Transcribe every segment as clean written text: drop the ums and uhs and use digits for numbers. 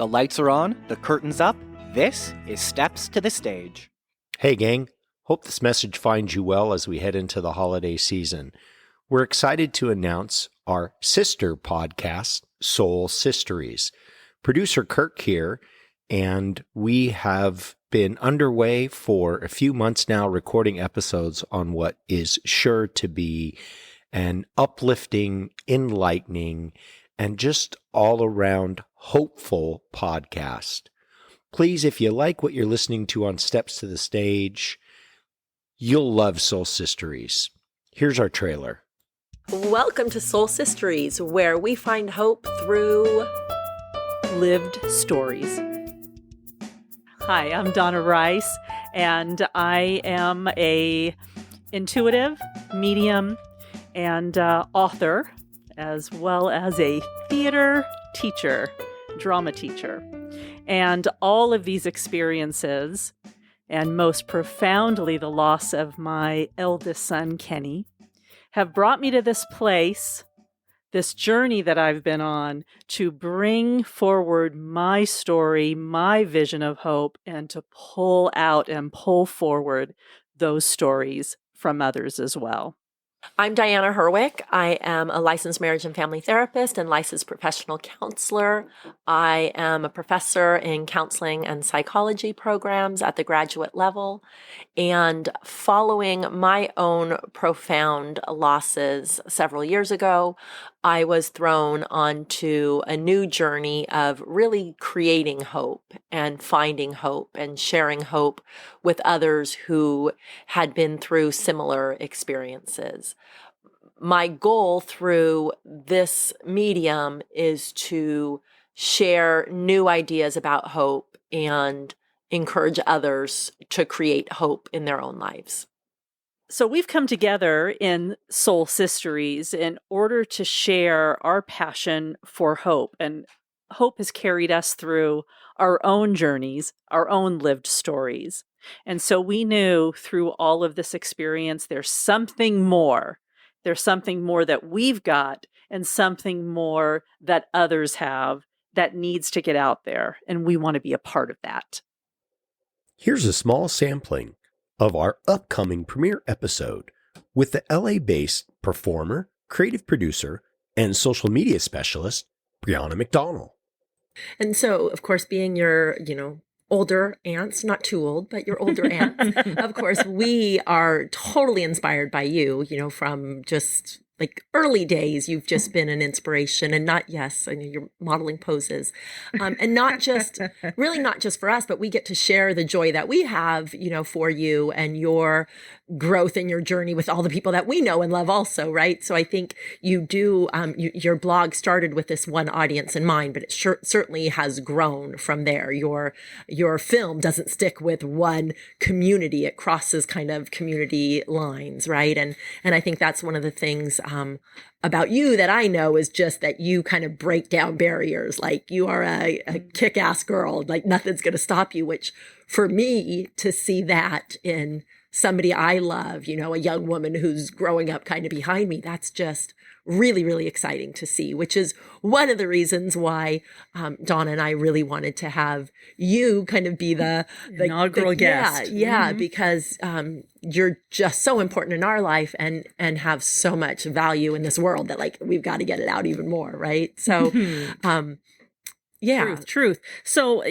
The lights are on, the curtain's up. This is Steps to the Stage. Hey gang, hope this message finds you well as we head into the holiday season. We're excited to announce our sister podcast, Soul Sisteries. Producer Kirk here, and we have been underway for a few months now recording episodes on what is sure to be an uplifting, enlightening, and just all around hopeful podcast. Please, if you like what you're listening to on Steps to the Stage, you'll love Soul Sisteries. Here's our trailer. Welcome to Soul Sisteries, where we find hope through lived stories. Hi, I'm Dona Rice, and I am a intuitive, medium, and author, as well as a theater teacher, drama teacher. And all of these experiences, and most profoundly the loss of my eldest son, Kenny, have brought me to this place, this journey that I've been on, to bring forward my story, my vision of hope, and to pull out and pull forward those stories from others as well. I'm Diana Herweck. I am a licensed marriage and family therapist and licensed professional counselor. I am a professor in counseling and psychology programs at the graduate level. And following my own profound losses several years ago, I was thrown onto a new journey of really creating hope and finding hope and sharing hope with others who had been through similar experiences. My goal through this medium is to share new ideas about hope and encourage others to create hope in their own lives. So we've come together in Soul Sisteries in order to share our passion for hope. And hope has carried us through our own journeys, our own lived stories. And so we knew through all of this experience, there's something more. There's something more that we've got and something more that others have that needs to get out there. And we want to be a part of that. Here's a small sampling of our upcoming premiere episode with the LA-based performer, creative producer, and social media specialist, Brianna McDonnell. And so, of course, being your, older aunts, not too old, but your older aunts, of course, we are totally inspired by you, from just like early days. You've just been an inspiration, and I know you're modeling poses, and not just for us, but we get to share the joy that we have, for you and your growth and your journey with all the people that we know and love also, right? So I think you do, your blog started with this one audience in mind, but it certainly has grown from there. Your film doesn't stick with one community. It crosses kind of community lines, right? And I think that's one of the things about you that I know is just that you kind of break down barriers. Like you are a kick-ass girl, like nothing's going to stop you, which for me to see that in somebody I love, a young woman who's growing up kind of behind me, that's just really, really exciting to see, which is one of the reasons why Donna and I really wanted to have you kind of be the inaugural guest. Yeah, because you're just so important in our life and have so much value in this world that like we've got to get it out even more, right? So, yeah. Truth. So,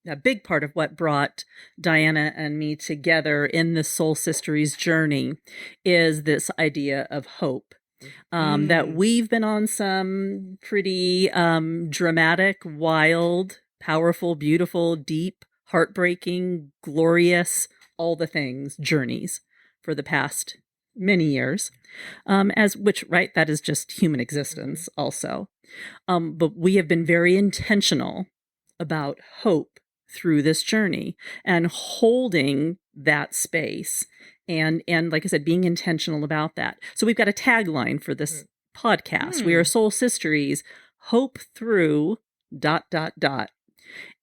a big part of what brought Diana and me together in the Soul Sisteries journey is this idea of hope. That we've been on some pretty dramatic, wild, powerful, beautiful, deep, heartbreaking, glorious, all the things journeys for the past many years, that is just human existence also. But we have been very intentional about hope through this journey and holding that space and like I said, being intentional about that. So we've got a tagline for this podcast. We are Soul Sisteries, hope through ...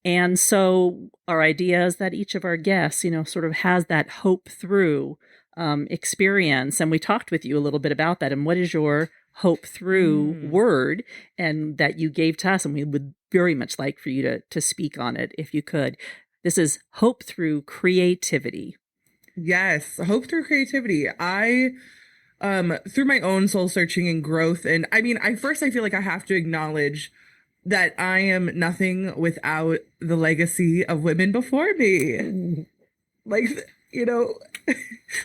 And so our idea is that each of our guests, sort of has that hope through experience. And we talked with you a little bit about that. And what is your hope through word, and that you gave to us, and we would very much like for you to speak on it if you could. This is hope through creativity. Yes, hope through creativity. I through my own soul searching and growth, and I mean, I feel like I have to acknowledge that I am nothing without the legacy of women before me. Like, you know,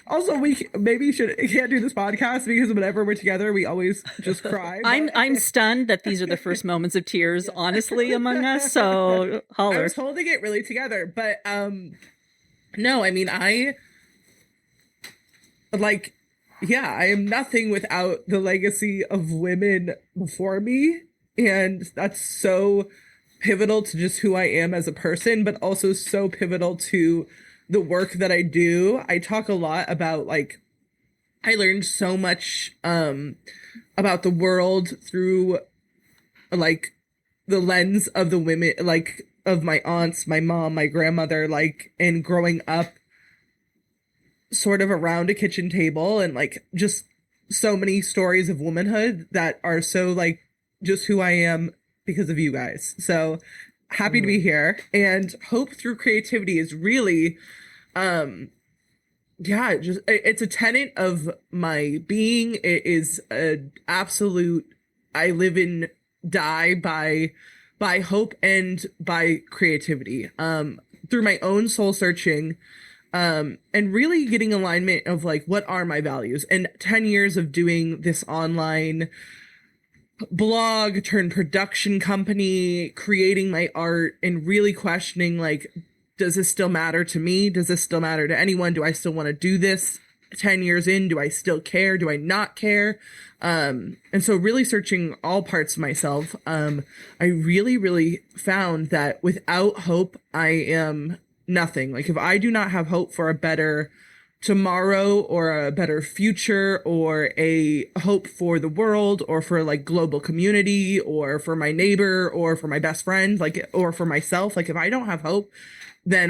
also we can't do this podcast because whenever we're together, we always just cry. I'm stunned that these are the first moments of tears, honestly, among us. So holler. I was holding it really together, but no, I mean, I am nothing without the legacy of women before me, and that's so pivotal to just who I am as a person, but also so pivotal to the work that I do. I talk a lot about, like, I learned so much about the world through, like, the lens of the women, like, of my aunts, my mom, my grandmother, like, and growing up sort of around a kitchen table, and, like, just so many stories of womanhood that are so, like, just who I am because of you guys. So happy to be here. And hope through creativity is really, it's a tenet of my being. It is an absolute, I live and die by hope and by creativity. Through my own soul searching, and really getting alignment of, like, what are my values, and 10 years of doing this online blog turned production company, creating my art, and really questioning, like, does this still matter to me? Does this still matter to anyone? Do I still want to do this 10 years in? Do I still care? Do I not care? And so really searching all parts of myself, I really, really found that without hope, I am nothing. Like, if I do not have hope for a better tomorrow or a better future or a hope for the world or for, like, global community or for my neighbor or for my best friend, like, or for myself, like, if I don't have hope, then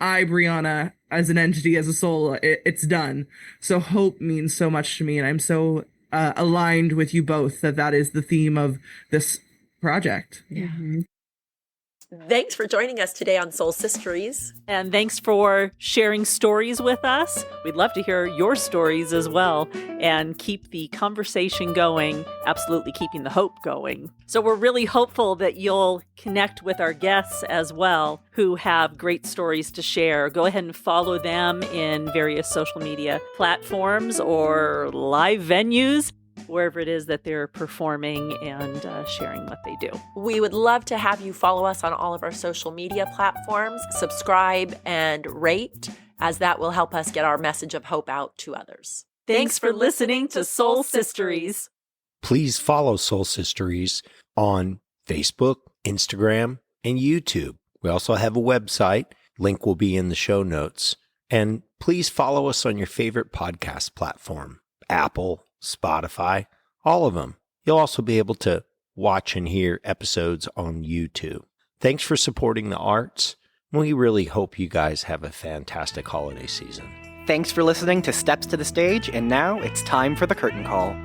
Brianna, as an entity, as a soul, it's done. So hope means so much to me, and I'm so aligned with you both that is the theme of this project. Yeah. Thanks for joining us today on Soul Sisteries. And thanks for sharing stories with us. We'd love to hear your stories as well and keep the conversation going, absolutely keeping the hope going. So we're really hopeful that you'll connect with our guests as well who have great stories to share. Go ahead and follow them in various social media platforms or live venues, wherever it is that they're performing and sharing what they do. We would love to have you follow us on all of our social media platforms, subscribe and rate, as that will help us get our message of hope out to others. Thanks for listening to Soul Sisteries. Please follow Soul Sisteries on Facebook, Instagram, and YouTube. We also have a website. Link will be in the show notes. And please follow us on your favorite podcast platform, Apple, Spotify, all of them. You'll also be able to watch and hear episodes on YouTube. Thanks for supporting the arts. We really hope you guys have a fantastic holiday season. Thanks for listening to Steps to the Stage, and now it's time for the curtain call.